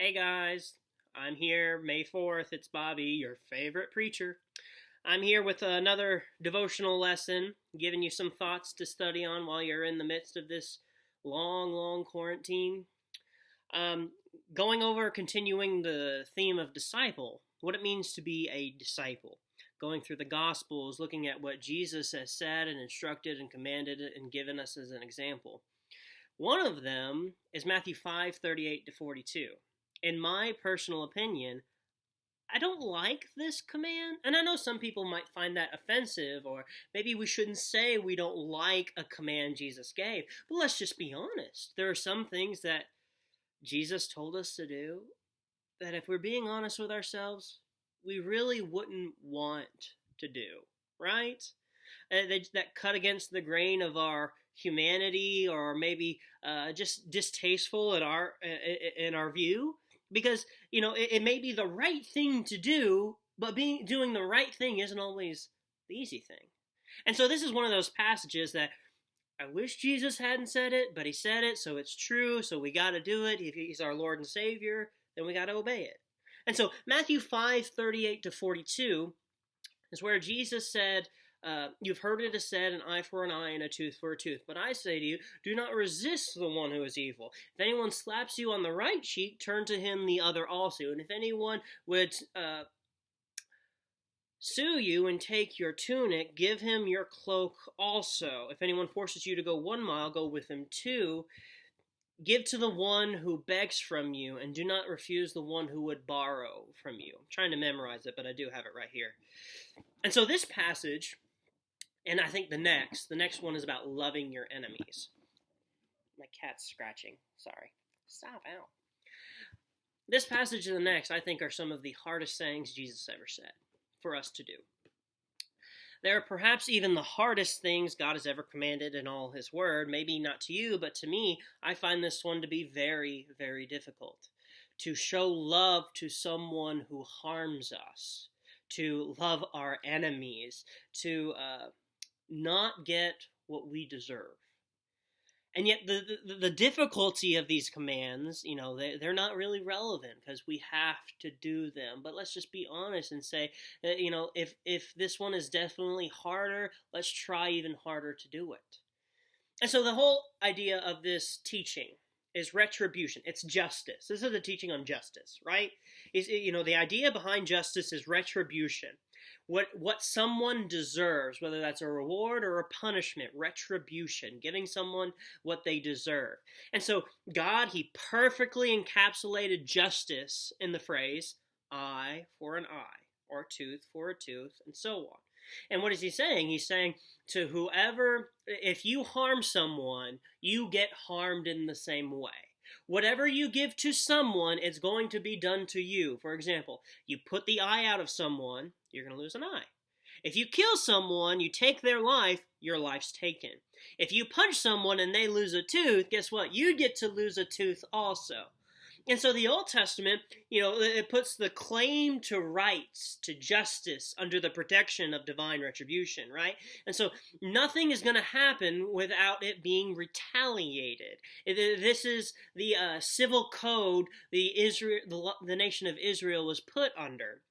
Hey guys, I'm here, May 4th. It's Bobby, your favorite preacher. I'm here with another devotional lesson, giving you some thoughts to study on while you're in the midst of this long quarantine. Um, Going over, continuing the theme of disciple, what it means to be a disciple. Going through the Gospels, looking at what Jesus has said and instructed and commanded and given us as an example. One of them is Matthew 5:38 to 42. In my personal opinion, I don't like this command. And I know some people might find that offensive, or maybe we shouldn't say we don't like a command Jesus gave. But let's just be honest. There are some things that Jesus told us to do that, if we're being honest with ourselves, we really wouldn't want to do, right? That cut against the grain of our humanity, or maybe just distasteful in our view, because it may be the right thing to do, but doing the right thing isn't always the easy thing. And so this is one of those passages that I wish Jesus hadn't said it, but he said it, so it's true, so we got to do it. If he's our Lord and Savior, then we got to obey it. And so Matthew 5:38 to 42 is where Jesus said, you've heard it is said, an eye for an eye and a tooth for a tooth. But I say to you, do not resist the one who is evil. If anyone slaps you on the right cheek, turn to him the other also. And if anyone would sue you and take your tunic, give him your cloak also. If anyone forces you to go 1 mile, go with him 2. Give to the one who begs from you, and do not refuse the one who would borrow from you. I'm trying to memorize it, but I do have it right here. And so this passage, and I think the next one is about loving your enemies. My cat's scratching. Sorry. Stop out. This passage and the next, I think, are some of the hardest sayings Jesus ever said for us to do. They're perhaps even the hardest things God has ever commanded in all his word. Maybe not to you, but to me, I find this one to be very, very difficult. To show love to someone who harms us, to love our enemies, to not get what we deserve. And yet the difficulty of these commands, they're not really relevant because we have to do them. But let's just be honest and say that, if this one is definitely harder, let's try even harder to do it. And so the whole idea of this teaching is retribution. It's justice. This is a teaching on justice, right? The idea behind justice is retribution. What someone deserves, whether that's a reward or a punishment, retribution, giving someone what they deserve. And so God, he perfectly encapsulated justice in the phrase, eye for an eye, or tooth for a tooth, and so on. And what is he saying? He's saying to whoever, if you harm someone, you get harmed in the same way. Whatever you give to someone, it's going to be done to you. For example, you put the eye out of someone, you're going to lose an eye. If you kill someone, you take their life, your life's taken. If you punch someone and they lose a tooth, guess what? You get to lose a tooth also. And so the Old Testament, it puts the claim to rights, to justice, under the protection of divine retribution, right? And so nothing is going to happen without it being retaliated. This is the civil code the nation of Israel was put under.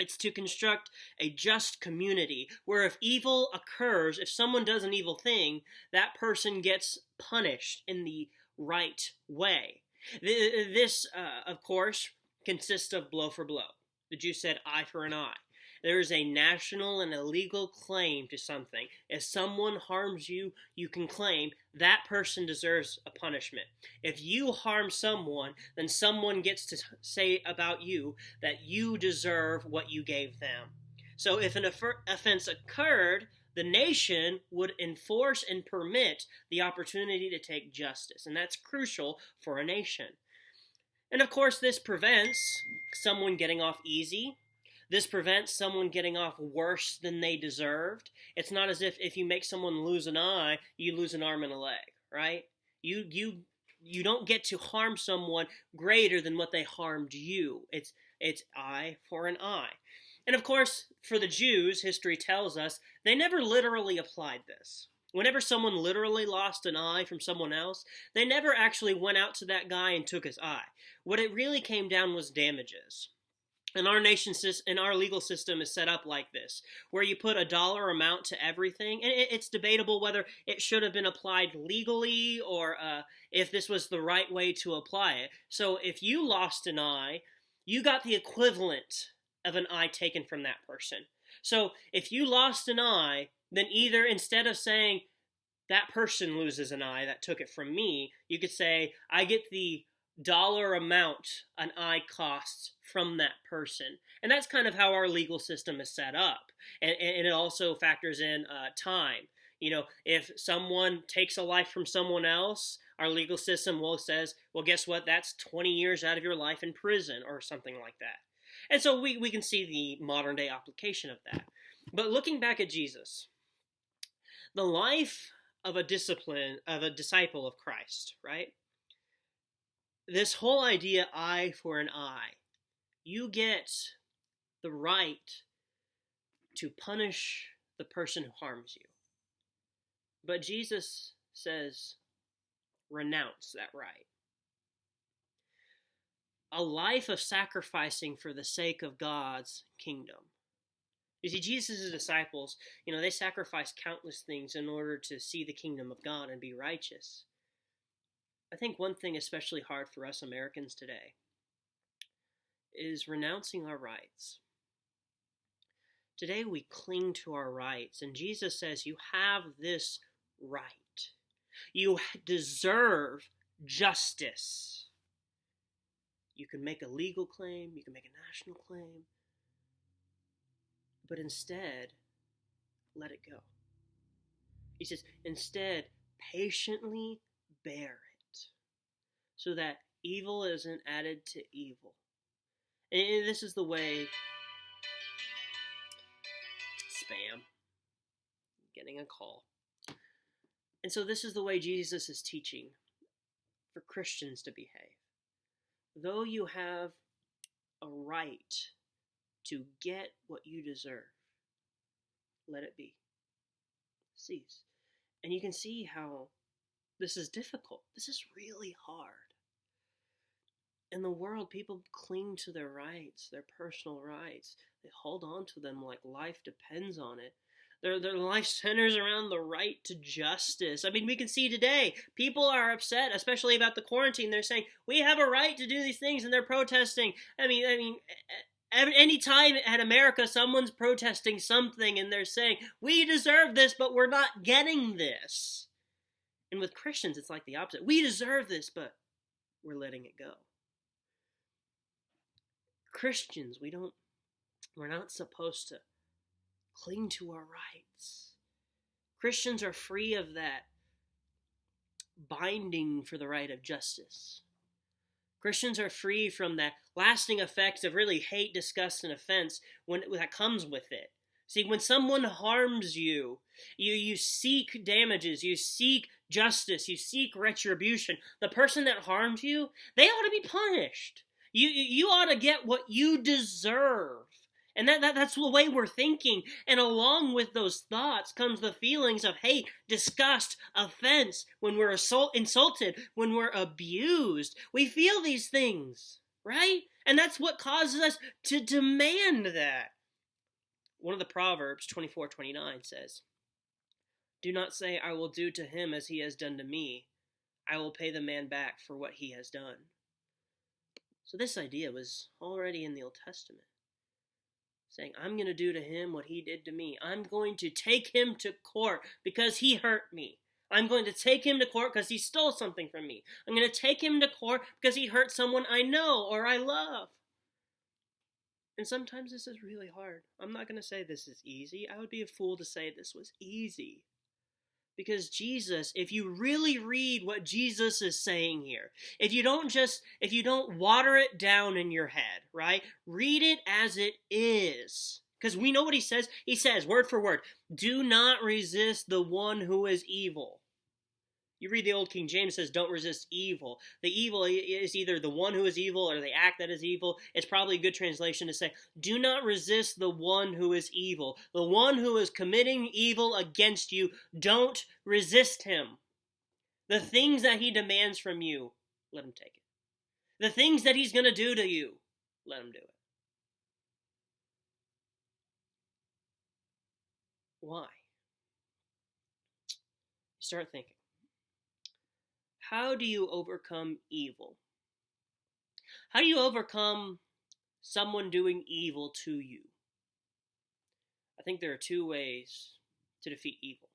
It's to construct a just community where if evil occurs, if someone does an evil thing, that person gets punished in the right way. This, of course, consists of blow for blow. The Jews said eye for an eye. There is a national and a legal claim to something. If someone harms you, you can claim that person deserves a punishment. If you harm someone, then someone gets to say about you that you deserve what you gave them. So if an offense occurred, the nation would enforce and permit the opportunity to take justice. And that's crucial for a nation. And of course, this prevents someone getting off easy. This prevents someone getting off worse than they deserved. It's not as if you make someone lose an eye, you lose an arm and a leg, right? You don't get to harm someone greater than what they harmed you. It's eye for an eye. And of course, for the Jews, history tells us, they never literally applied this. Whenever someone literally lost an eye from someone else, they never actually went out to that guy and took his eye. What it really came down was damages. And our legal system is set up like this, where you put a dollar amount to everything, and it's debatable whether it should have been applied legally or if this was the right way to apply it. So if you lost an eye, you got the equivalent of an eye taken from that person. So if you lost an eye, then either instead of saying that person loses an eye that took it from me, you could say I get the dollar amount an eye costs from that person. And that's kind of how our legal system is set up. And it also factors in time. If someone takes a life from someone else, our legal system says, well, guess what? That's 20 years out of your life in prison or something like that. And so we can see the modern day application of that. But looking back at Jesus, the life of a disciple of Christ, right? This whole idea, eye for an eye, you get the right to punish the person who harms you. But Jesus says, renounce that right. A life of sacrificing for the sake of God's kingdom. You see, Jesus' disciples, they sacrificed countless things in order to see the kingdom of God and be righteous. I think one thing especially hard for us Americans today is renouncing our rights. Today we cling to our rights, and Jesus says you have this right. You deserve justice. You can make a legal claim, you can make a national claim, but instead, let it go. He says, instead, patiently bear it, so that evil isn't added to evil. And this is the way... Spam. Getting a call. And so this is the way Jesus is teaching for Christians to behave. Though you have a right to get what you deserve, let it be. Cease. And you can see how this is difficult. This is really hard. In the world, people cling to their rights, their personal rights. They hold on to them like life depends on it. Their life centers around the right to justice. I mean, we can see today, people are upset, especially about the quarantine. They're saying, we have a right to do these things, and they're protesting. I mean, any time at America, someone's protesting something, and they're saying, we deserve this, but we're not getting this. And with Christians, it's like the opposite. We deserve this, but we're letting it go. Christians, we're not supposed to cling to our rights. Christians are free of that binding for the right of justice. Christians are free from that lasting effects of really hate, disgust, and offense that comes with it. See, when someone harms you, you seek damages, you seek justice, you seek retribution. The person that harmed you, they ought to be punished. You ought to get what you deserve. And that's the way we're thinking. And along with those thoughts comes the feelings of hate, disgust, offense. When we're insulted, when we're abused, we feel these things, right? And that's what causes us to demand that. One of the Proverbs, 24:29, says, do not say, I will do to him as he has done to me. I will pay the man back for what he has done. So this idea was already in the Old Testament. Saying, I'm going to do to him what he did to me. I'm going to take him to court because he hurt me. I'm going to take him to court because he stole something from me. I'm going to take him to court because he hurt someone I know or I love. And sometimes this is really hard. I'm not going to say this is easy. I would be a fool to say this was easy. Because Jesus, if you really read what Jesus is saying here, if you don't water it down in your head, right? Read it as it is. Because we know what he says. He says, word for word, do not resist the one who is evil. You read the old King James, says, don't resist evil. The evil is either the one who is evil or the act that is evil. It's probably a good translation to say, do not resist the one who is evil. The one who is committing evil against you, don't resist him. The things that he demands from you, let him take it. The things that he's going to do to you, let him do it. Why? Start thinking. How do you overcome evil? How do you overcome someone doing evil to you? I think there are two ways to defeat evil.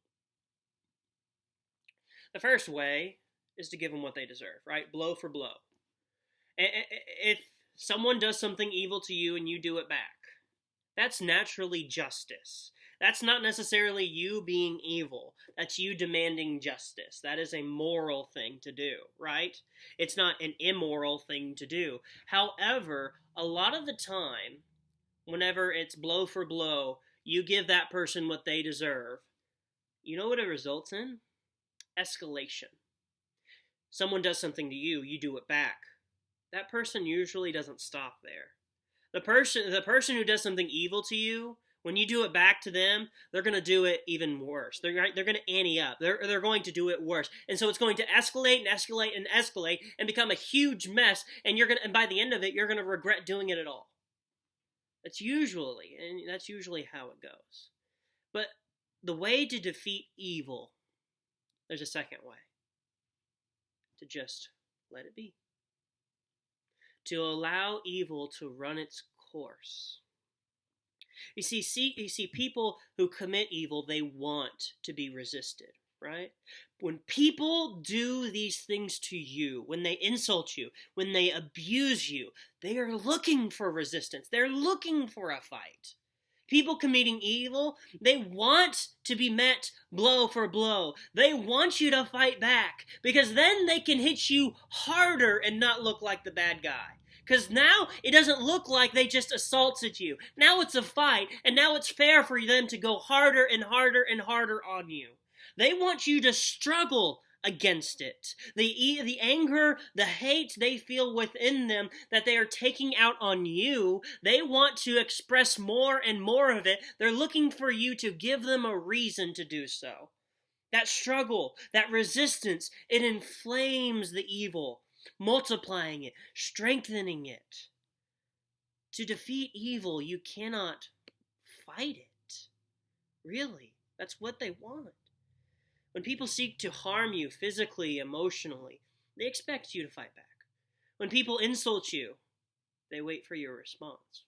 The first way is to give them what they deserve, right? Blow for blow. If someone does something evil to you and you do it back, that's naturally justice. That's not necessarily you being evil. That's you demanding justice. That is a moral thing to do, right? It's not an immoral thing to do. However, a lot of the time, whenever it's blow for blow, you give that person what they deserve. You know what it results in? Escalation. Someone does something to you, you do it back. That person usually doesn't stop there. The person who does something evil to you, when you do it back to them, they're going to do it even worse. They're going to ante up. They're going to do it worse. And so it's going to escalate and escalate and escalate and become a huge mess, and by the end of it, you're going to regret doing it at all. That's usually how it goes. But the way to defeat evil, there's a second way. To just let it be. To allow evil to run its course. You see, people who commit evil, they want to be resisted, right? When people do these things to you, when they insult you, when they abuse you, they are looking for resistance. They're looking for a fight. People committing evil, they want to be met blow for blow. They want you to fight back, because then they can hit you harder and not look like the bad guy. Because now it doesn't look like they just assaulted you. Now it's a fight, and now it's fair for them to go harder and harder and harder on you. They want you to struggle against it. The anger, the hate they feel within them that they are taking out on you, they want to express more and more of it. They're looking for you to give them a reason to do so. That struggle, that resistance, it inflames the evil, multiplying it, strengthening it. To defeat evil, you cannot fight it. Really, that's what they want. When people seek to harm you physically, emotionally, they expect you to fight back. When people insult you, they wait for your response.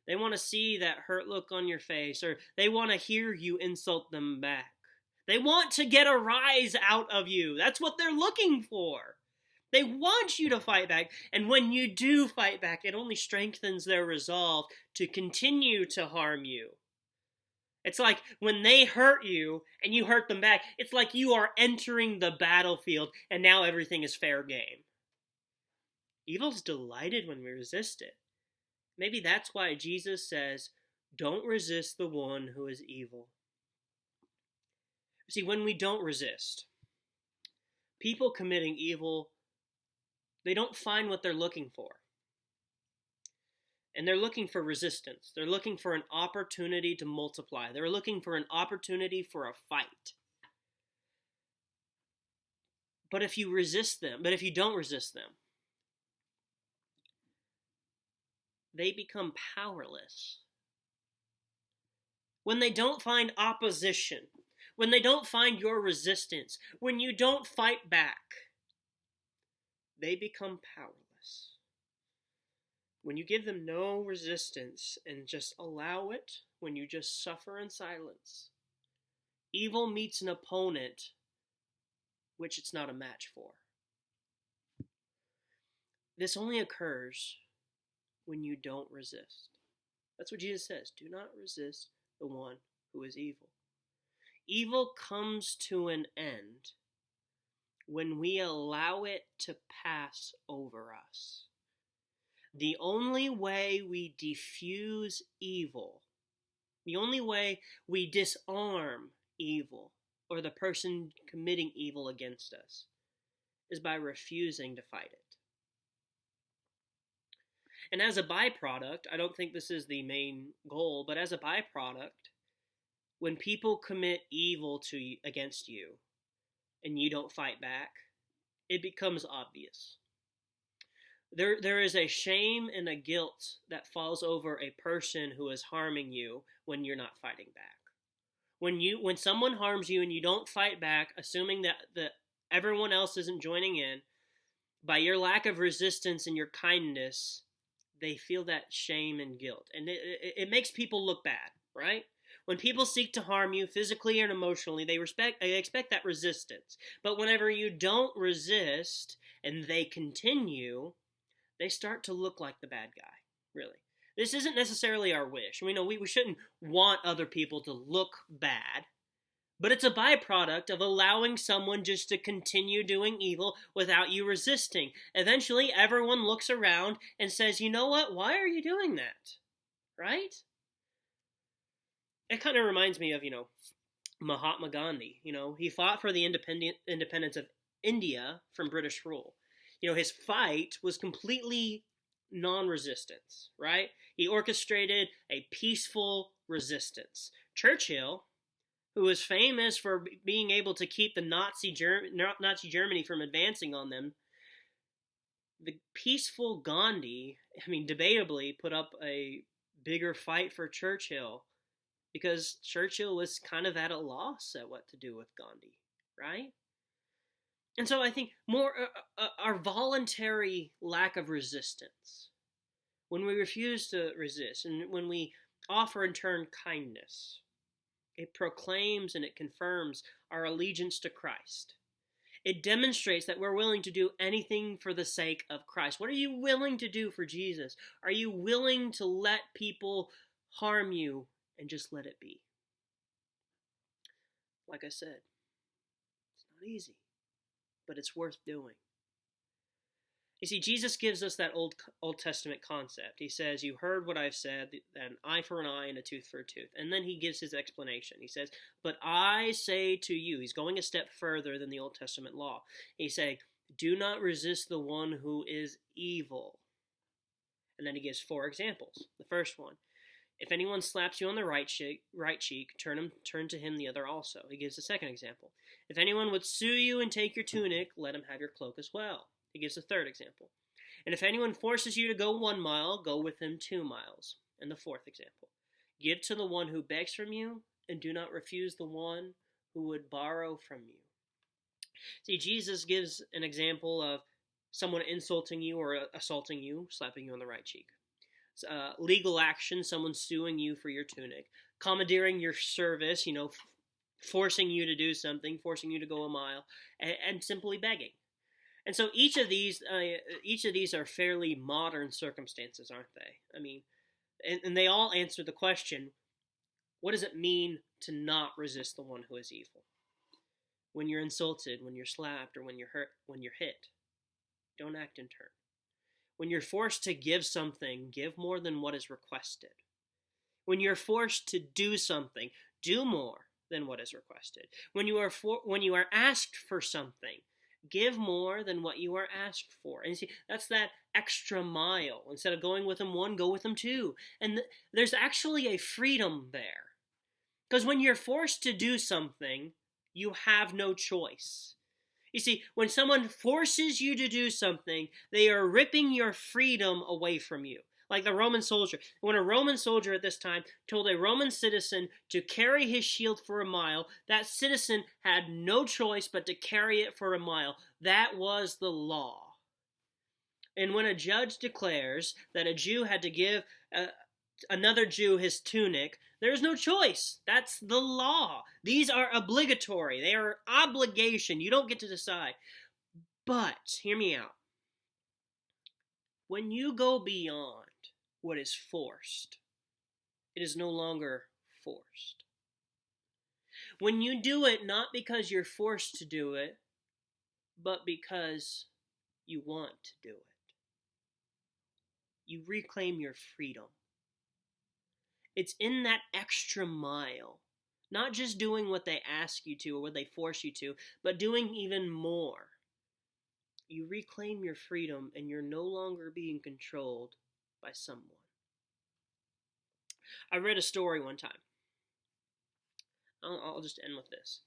They want to see that hurt look on your face, or they want to hear you insult them back. They want to get a rise out of you. That's what they're looking for. They want you to fight back, and when you do fight back, it only strengthens their resolve to continue to harm you. It's like when they hurt you and you hurt them back, it's like you are entering the battlefield and now everything is fair game. Evil's delighted when we resist it. Maybe that's why Jesus says, don't resist the one who is evil. See, when we don't resist, people committing evil, they don't find what they're looking for. And they're looking for resistance. They're looking for an opportunity to multiply. They're looking for an opportunity for a fight. But if you don't resist them, they become powerless. When they don't find opposition, when they don't find your resistance, when you don't fight back, they become powerless. When you give them no resistance and just allow it, when you just suffer in silence, evil meets an opponent which it's not a match for. This only occurs when you don't resist. That's what Jesus says. Do not resist the one who is evil. Evil comes to an end when we allow it to pass over us. The only way we diffuse evil, the only way we disarm evil or the person committing evil against us is by refusing to fight it. And as a byproduct, I don't think this is the main goal, but as a byproduct, when people commit evil against you and you don't fight back, it becomes obvious. There is a shame and a guilt that falls over a person who is harming you when you're not fighting back. When someone harms you and you don't fight back, assuming that everyone else isn't joining in, by your lack of resistance and your kindness, they feel that shame and guilt. And it makes people look bad, right? When people seek to harm you physically and emotionally, they expect that resistance. But whenever you don't resist and they continue, they start to look like the bad guy, really. This isn't necessarily our wish. We shouldn't want other people to look bad, but it's a byproduct of allowing someone just to continue doing evil without you resisting. Eventually, everyone looks around and says, you know what? Why are you doing that? Right? It kind of reminds me of, Mahatma Gandhi. He fought for the independence of India from British rule. His fight was completely non-resistance, right? He orchestrated a peaceful resistance. Churchill, who was famous for being able to keep the Nazi Germany from advancing on them, the peaceful Gandhi, debatably put up a bigger fight for Churchill because Churchill was kind of at a loss at what to do with Gandhi, right? And so I think more our voluntary lack of resistance, when we refuse to resist and when we offer in turn kindness, it proclaims and it confirms our allegiance to Christ. It demonstrates that we're willing to do anything for the sake of Christ. What are you willing to do for Jesus? Are you willing to let people harm you and just let it be? Like I said, it's not easy, but it's worth doing. You see, Jesus gives us that Old Testament concept. He says, you heard what I've said, an eye for an eye and a tooth for a tooth. And then he gives his explanation. He says, but I say to you, he's going a step further than the Old Testament law. He's saying, do not resist the one who is evil. And then he gives 4 examples. The first one, if anyone slaps you on the right cheek, turn to him the other also. He gives the second example. If anyone would sue you and take your tunic, let him have your cloak as well. He gives a third example. And if anyone forces you to go 1 mile, go with him 2 miles. And the fourth example. Give to the one who begs from you, and do not refuse the one who would borrow from you. See, Jesus gives an example of someone insulting you or assaulting you, slapping you on the right cheek. Legal action, someone suing you for your tunic. Commandeering your service, forcing you to do something, forcing you to go a mile, and simply begging. And so each of these are fairly modern circumstances, aren't they? And they all answer the question, what does it mean to not resist the one who is evil? When you're insulted, when you're slapped, or when you're hurt, when you're hit, don't act in turn. When you're forced to give something, give more than what is requested. When you're forced to do something, do more than what is requested. When you are asked for something, give more than what you are asked for. And you see, that's that extra mile. Instead of going with them 1, go with them 2. And there's actually a freedom there. Because when you're forced to do something, you have no choice. You see, when someone forces you to do something, they are ripping your freedom away from you. Like the Roman soldier. When a Roman soldier at this time told a Roman citizen to carry his shield for a mile, that citizen had no choice but to carry it for a mile. That was the law. And when a judge declares that a Jew had to give another Jew his tunic, there's no choice. That's the law. These are obligatory. They are obligation. You don't get to decide. But, hear me out. When you go beyond what is forced, it is no longer forced. When you do it not because you're forced to do it, but because you want to do it, you reclaim your freedom. It's in that extra mile Not just doing what they ask you to or what they force you to, but doing even more. You reclaim your freedom and you're no longer being controlled by someone. I read a story one time. I'll just end with this.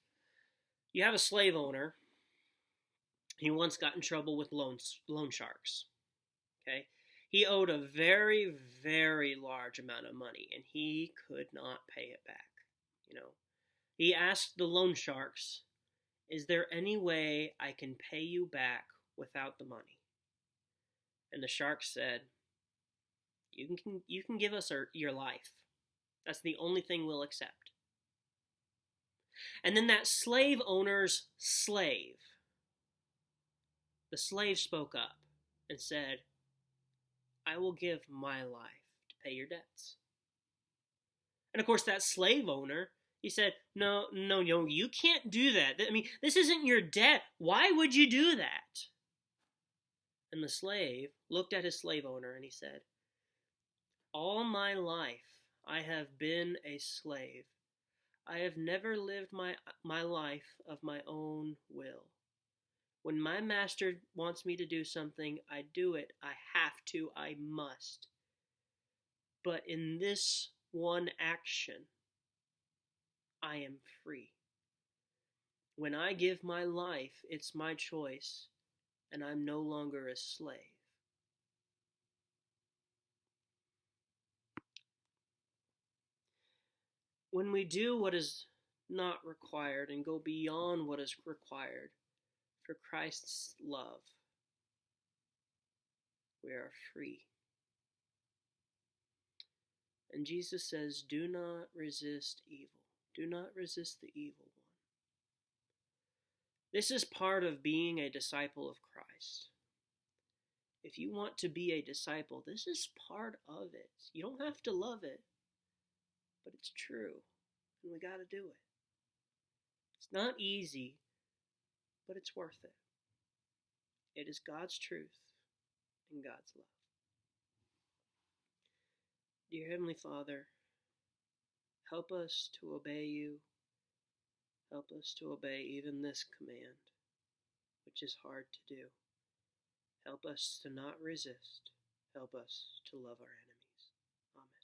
You have a slave owner. He once got in trouble with loan sharks. Okay? He owed a very, very large amount of money, and he could not pay it back. He asked the loan sharks, "Is there any way I can pay you back without the money?" And the sharks said, "You can give us your life. That's the only thing we'll accept." And then that slave owner's slave, the slave spoke up and said, "I will give my life to pay your debts." And of course, that slave owner, he said, no, you can't do that. I mean, this isn't your debt. Why would you do that? And the slave looked at his slave owner and he said, "All my life I have been a slave. I have never lived my life of my own will. When my master wants me to do something, I do it. I have to. I must. But in this one action, I am free. When I give my life, it's my choice, and I'm no longer a slave." When we do what is not required and go beyond what is required for Christ's love, we are free. And Jesus says, "Do not resist evil. Do not resist the evil one." This is part of being a disciple of Christ. If you want to be a disciple, this is part of it. You don't have to love it, but it's true, and we got to do it. It's not easy, but it's worth it. It is God's truth and God's love. Dear Heavenly Father, help us to obey you. Help us to obey even this command, which is hard to do. Help us to not resist. Help us to love our enemies. Amen.